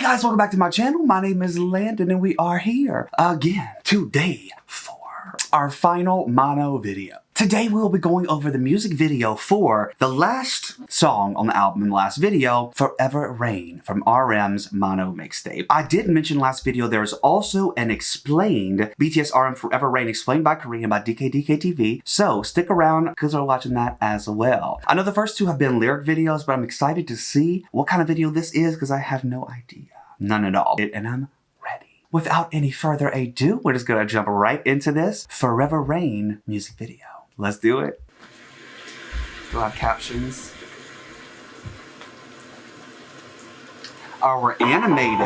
Hey guys, welcome back to my channel. My name is Landon and we are here again today for our final mono video. Today we'll be going over the music video for the last song on the album in the last video, Forever Rain from RM's mono mixtape. I did mention last video there's also an explained BTS RM Forever Rain explained by Korean by DKDKTV, so stick around because we're watching that as well. I know the first two have been lyric videos, but I'm excited to see what kind of video this is because I have no idea. None at all. And I'm ready. Without any further ado, we're just gonna jump right into this Forever Rain music video. Let's do it. We'll have captions. Oh, we're animated.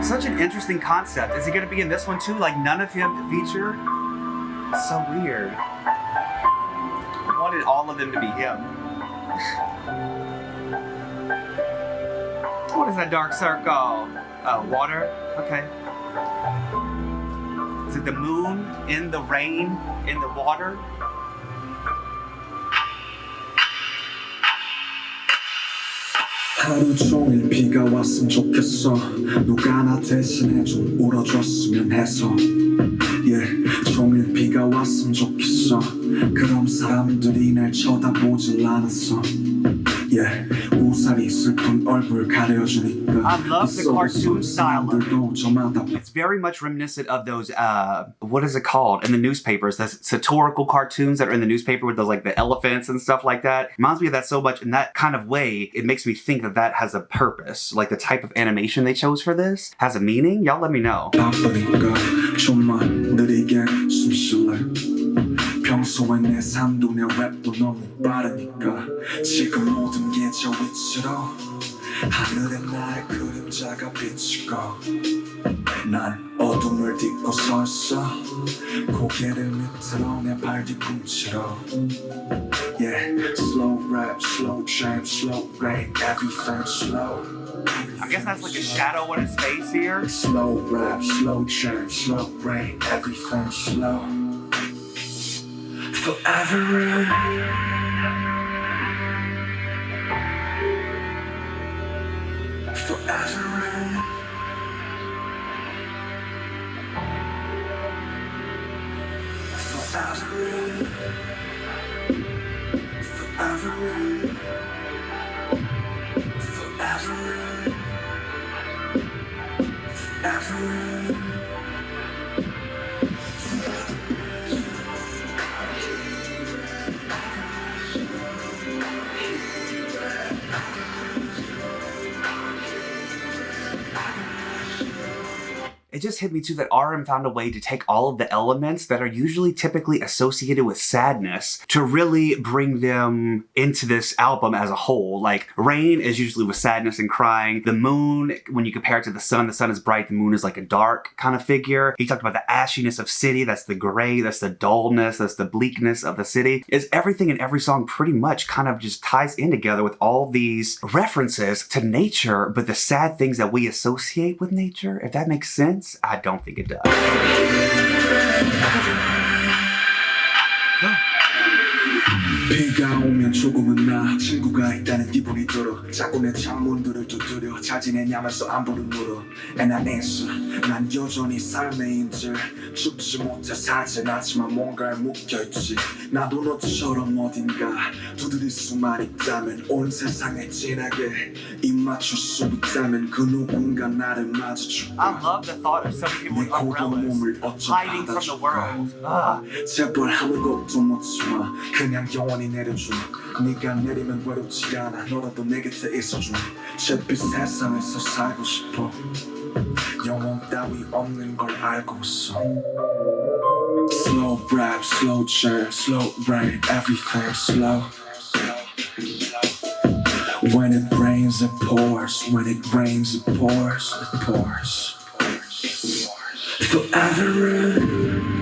Such an interesting concept. Is he gonna be in this one too? Like none of him feature? It's so weird. I wanted all of them to be him. What is that dark circle? Water? Okay. Is it the moon in the rain in the water? 하루 종일 비가 왔으면 좋겠어. 누가 나 대신해 좀 울어줬으면 해서. 종일 비가 왔으면 좋겠어. 그럼 사람들이 날 쳐다보질 않았어. 우산이 슬픈 얼굴 가려주니까. I love the cartoon style of it. It's very much reminiscent of those, what is it called? In the newspapers, the satirical cartoons that are in the newspaper with those, like, the elephants and stuff like that. Reminds me of that so much. In that kind of way, it makes me think that that has a purpose. Like, the type of animation they chose for this has a meaning. Y'all let me know. 평소에 내 삶도 내 랩도 너무 빠르니까 지금 모든 게 저 위치로 하늘에 나의 그림자가 비치고 난 어둠을 딛고 서 있어 고개를 밑으로 내 발 뒤꿈치로 Slow rap, slow jam, slow rain, everything slow. I guess that's like a shadow on his face here. Slow rap, slow jam, slow rain, everything slow. Forever rain. Forever rain. Forever rain. Forever rain. Forever rain. Forever rain. It just hit me too that RM found a way to take all of the elements that are usually typically associated with sadness to really bring them into this album as a whole. Like, rain is usually with sadness and crying. The moon, when you compare it to the sun is bright, the moon is like a dark kind of figure. He talked about the ashiness of city, that's the gray, that's the dullness, that's the bleakness of the city. Is everything in every song pretty much kind of just ties in together with all these references to nature, but the sad things that we associate with nature, if that makes sense. I don't think it does. 비가 오면 조금은 나 친구가 있다는 기분이 들어 자꾸 내 창문들을 두드려 잘 지내냐면서 안부를 물어 And I answer 난 여전히 삶의 인질 죽지 못해 살진 않지만 뭔가에 묶여있지 나도 너처럼 어딘가 두드릴 수만 있다면 온 세상에 진하게 입 맞출 수 있다면 그 누군가 나를 맞아줄까 I love the thought of some people with umbrellas hiding from the world. 제발 아무것도 묻지마 그냥 영원히 내려줘 네가 내리면 외롭지 않아 너라도 내 곁에 있어줘 잿빛 세상에서 살고 싶어 영원 따위 없는 걸 알고 있어 Slow rap, slow jam, slow rain, everything slow When it rains it pours, when it rains it pours, it pours Forever rain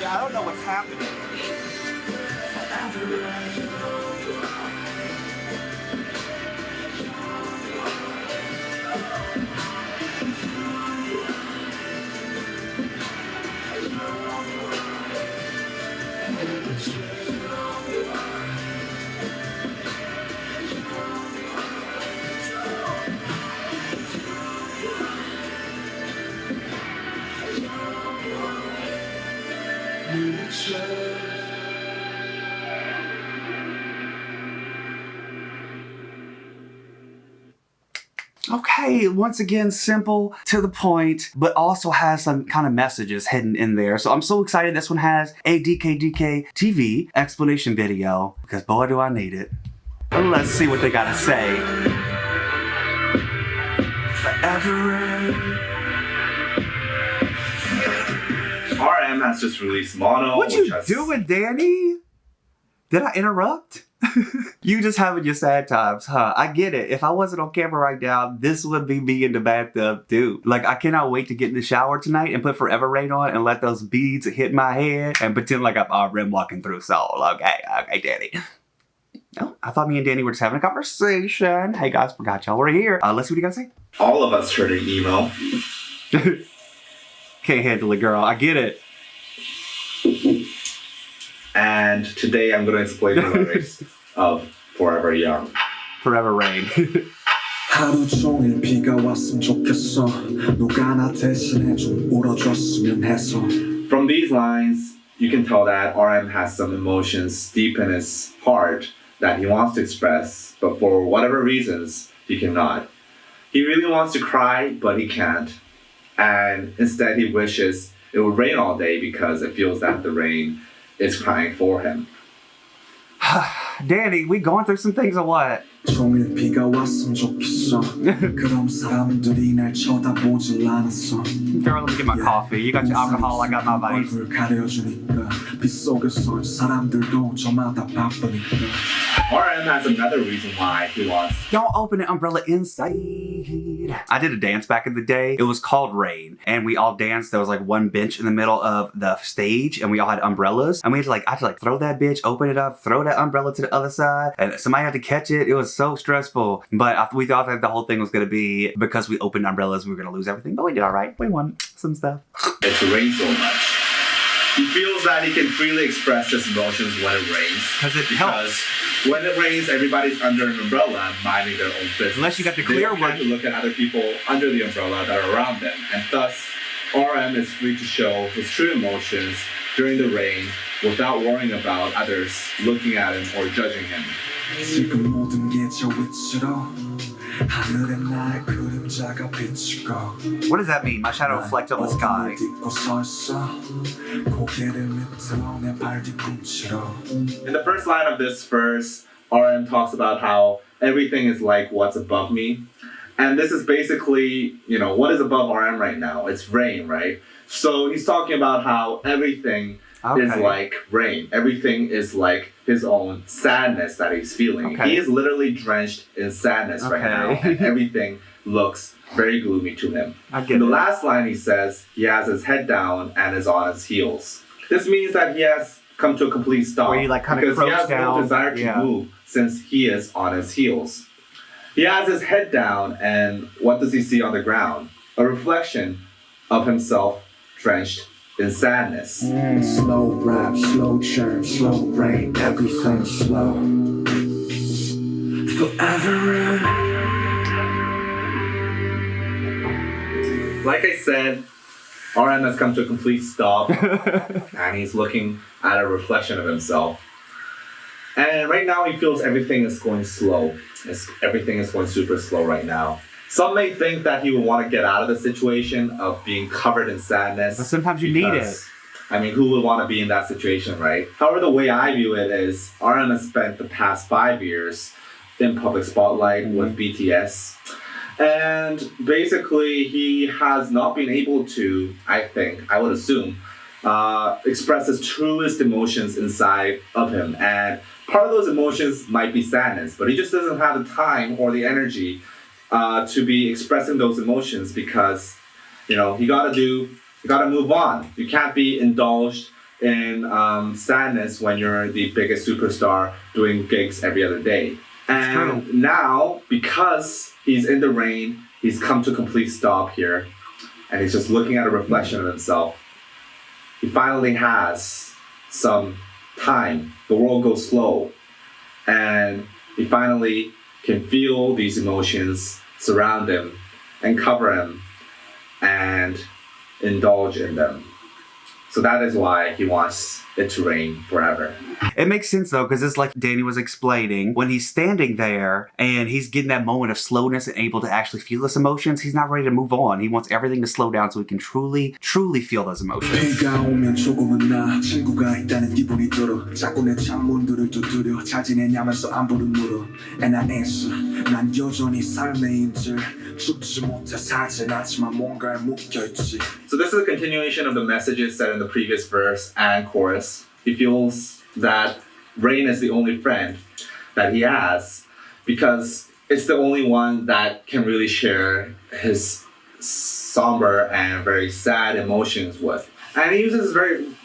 I don't know what's happening. Okay, once again, simple, to the point, but also has some kind of messages hidden in there. So I'm so excited this one has a DKDKTV explanation video, because boy do I need it. Let's see what they gotta say. RM has just released Mono. What you doing, Danny? Did I interrupt? You just having your sad times, huh? I get it. If I wasn't on camera right now, this would be me in the bathtub too. Like, I cannot wait to get in the shower tonight and put Forever Rain on and let those beads hit my head and pretend like I'm RM walking through Seoul. Okay, Danny. No, I thought me and Danny were just having a conversation. Hey guys, forgot y'all were here. Let's see what you gotta say. All of us heard an emo. Can't handle it, girl. I get it. And today I'm going to explain the lyrics of Forever Young. Forever Rain. 하루 종일 비가 왔으면 좋겠어 누가 나 대신해 좀 울어줬으면 해서. From these lines, you can tell that RM has some emotions deep in his heart that he wants to express, but for whatever reasons, he cannot. He really wants to cry, but he can't. And instead he wishes it would rain all day because it feels that the rain is crying for him. Danny, we going through some things or what? 종일 비가 왔으면 좋겠어 그럼 사람들이 날 쳐다보질 않았어. Girl, let me get my coffee. You got your alcohol, I got my vice. 얼굴 가려주니까 빛 속에서 사람들도 저마다 바쁘니까. RM has another reason why he wants. Don't open the umbrella inside. I did a dance back in the day. It was called Rain. And we all danced. There was like one bench in the middle of the stage and we all had umbrellas. And we had to I had to throw that bitch, open it up, throw that umbrella to the other side. And somebody had to catch it. It was so stressful. But we thought that the whole thing was going to be because we opened umbrellas, we were going to lose everything. But we did all right. We won some stuff. It's rained so much. He feels that he can freely express his emotions when it rains. Because helps. When it rains, everybody's under an umbrella, minding their own business. Unless you got the clear one. They don't have to look at other people under the umbrella that are around them. And thus, RM is free to show his true emotions during the rain without worrying about others looking at him or judging him. 지금 모든 게 저 위치로 하늘에 나의 그림자가 비추고. What does that mean? My shadow reflects on the sky. In the first line of this verse, RM talks about how everything is like what's above me. And this is basically, what is above RM right now? It's rain, right? So he's talking about how everything is like rain. Everything is like his own sadness that he's feeling. He is literally drenched in sadness right now. And everything looks very gloomy to him. In the last line he says he has his head down and is on his heels. This means that he has come to a complete stop. Where he because he has no desire to move since he is on his heels. He has his head down and what does he see on the ground? A reflection of himself drenched in sadness. Slow rap, slow churn, slow rain, everything slow. Forever. Like I said, RM has come to a complete stop and he's looking at a reflection of himself. And right now he feels everything is going slow. Everything is going super slow right now. Some may think that he would want to get out of the situation of being covered in sadness. But sometimes you need it. I mean, who would want to be in that situation, right? However, the way I view it is RM has spent the past 5 years in public spotlight with BTS. And basically, he has not been able to, I would assume, express his truest emotions inside of him. And part of those emotions might be sadness, but he just doesn't have the time or the energy to be expressing those emotions because, you gotta move on. You can't be indulged in sadness when you're the biggest superstar doing gigs every other day. And now, because he's in the rain, he's come to a complete stop here, and he's just looking at a reflection of himself. He finally has some time. The world goes slow, and he finally can feel these emotions surround him and cover him and indulge in them. So that is why he wants it to rain forever. It makes sense though, because it's like Danny was explaining, when he's standing there and he's getting that moment of slowness and able to actually feel his emotions, he's not ready to move on. He wants everything to slow down so he can truly feel those emotions. 비가 오면 조금은 나 친구가 있다는 기분이 들어 자꾸 내 창문들을 두드려 자진했냐면서 안부를 물어 And I answer 난 여전히 삶의 인질 죽지 못해 살진 않지만 뭔가에 묶여있지. So this is a continuation of the messages said in the previous verse and chorus. He feels that rain is the only friend that he has because it's the only one that can really share his somber and very sad emotions with. And he uses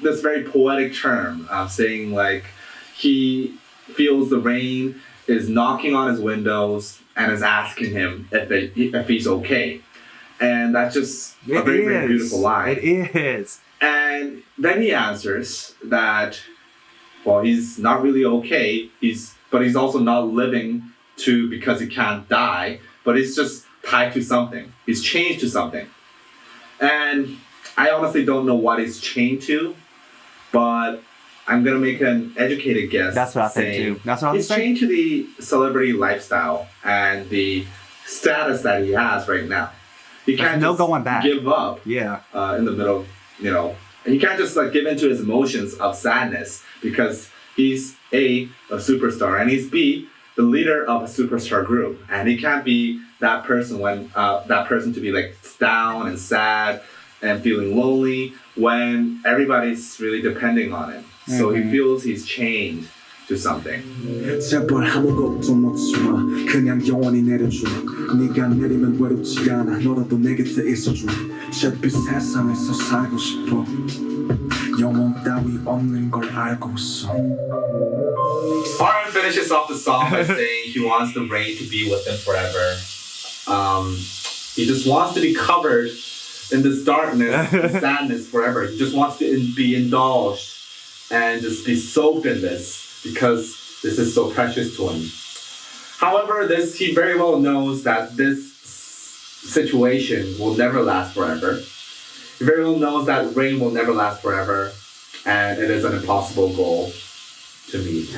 this very poetic term of saying like he feels the rain is knocking on his windows and is asking him if he's okay. And that's just a very beautiful line. It is. And then he answers that, well, he's not really okay. But he's also not living because he can't die. But he's just tied to something. He's chained to something. And I honestly don't know what he's chained to, but I'm gonna make an educated guess. That's what I think too. That's what I was saying. He's chained to the celebrity lifestyle and the status that he has right now. He can't just going back. Give up. Yeah. In the middle, he can't just like give into his emotions of sadness because he's a superstar and he's B, the leader of a superstar group, and he can't be that person when that person to be like down and sad and feeling lonely when everybody's really depending on him. So he feels he's chained to something. 제발 아무것도 묻지 마 그냥 영원히 내려줘 네가 내리면 외롭지 않아 너라도 내 곁에 있어줘 잿빛 세상에서 살고 싶어 영원 따위 없는 걸 알고 있어. RM finishes off the song by saying he wants the rain to be with him forever. He just wants to be covered in this darkness, and sadness forever. He just wants to be indulged and just be soaked in this because this is so precious to him. However, he very well knows that this situation will never last forever. He very well knows that rain will never last forever, and it is an impossible goal to meet.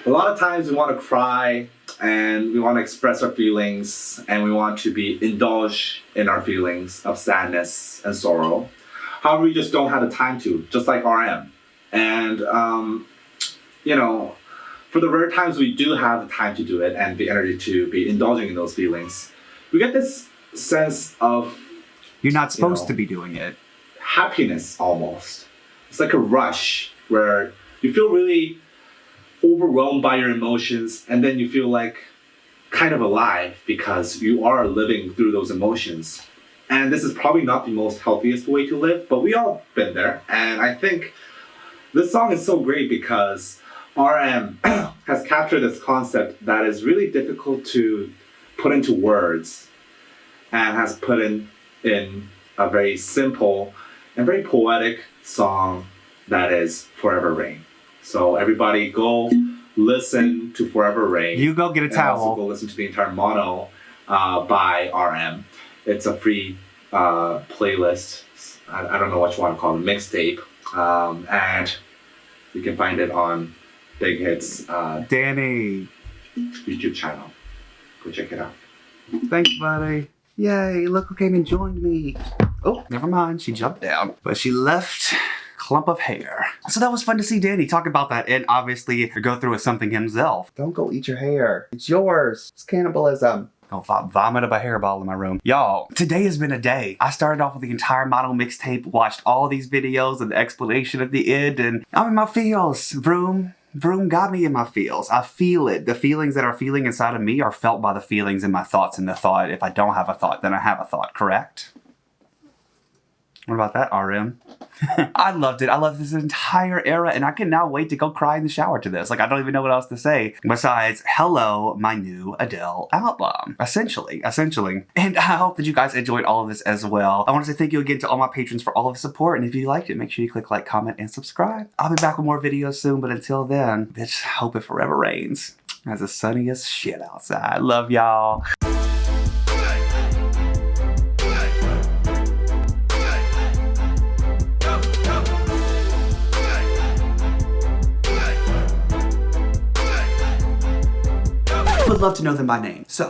A lot of times we want to cry and we want to express our feelings and we want to be indulged in our feelings of sadness and sorrow. However, we just don't have the time to, just like RM. And, for the rare times we do have the time to do it and the energy to be indulging in those feelings, we get this sense of... You're not supposed to be doing it. Happiness, almost. It's like a rush where you feel really overwhelmed by your emotions and then you feel like kind of alive because you are living through those emotions. And this is probably not the most healthiest way to live, but we all been there. And I think this song is so great because RM has captured this concept that is really difficult to put into words and has put in a very simple and very poetic song that is Forever Rain. So everybody go listen to Forever Rain. You go get a towel. Also go listen to the entire mono by RM. It's a free playlist. I don't know what you want to call it, mixtape. And you can find it on Big Hits Danny YouTube channel. Go check it out. Thanks, buddy. Yay, look who came and joined me. Oh, never mind, she jumped down. But she left clump of hair. So that was fun to see Danny talk about that and obviously go through with something himself. Don't go eat your hair. It's yours. It's cannibalism. I'll vomit up a hairball in my room. Y'all, today has been a day. I started off with the entire Mono mixtape, watched all these videos and the explanation at the end, and I'm in my feels. Vroom got me in my feels. I feel it. The feelings that are feeling inside of me are felt by the feelings in my thoughts, and the thought, if I don't have a thought, then I have a thought, correct? What about that, RM? I loved it. I loved this entire era, and I can now wait to go cry in the shower to this. Like, I don't even know what else to say besides Helllllo, my new Adele album. Essentially. And I hope that you guys enjoyed all of this as well. I want to say thank you again to all my patrons for all of the support, and if you liked it, make sure you click like, comment, and subscribe. I'll be back with more videos soon, but until then, bitch, hope it forever rains. As the sunniest shit outside. Love y'all. Would love to know them by name. So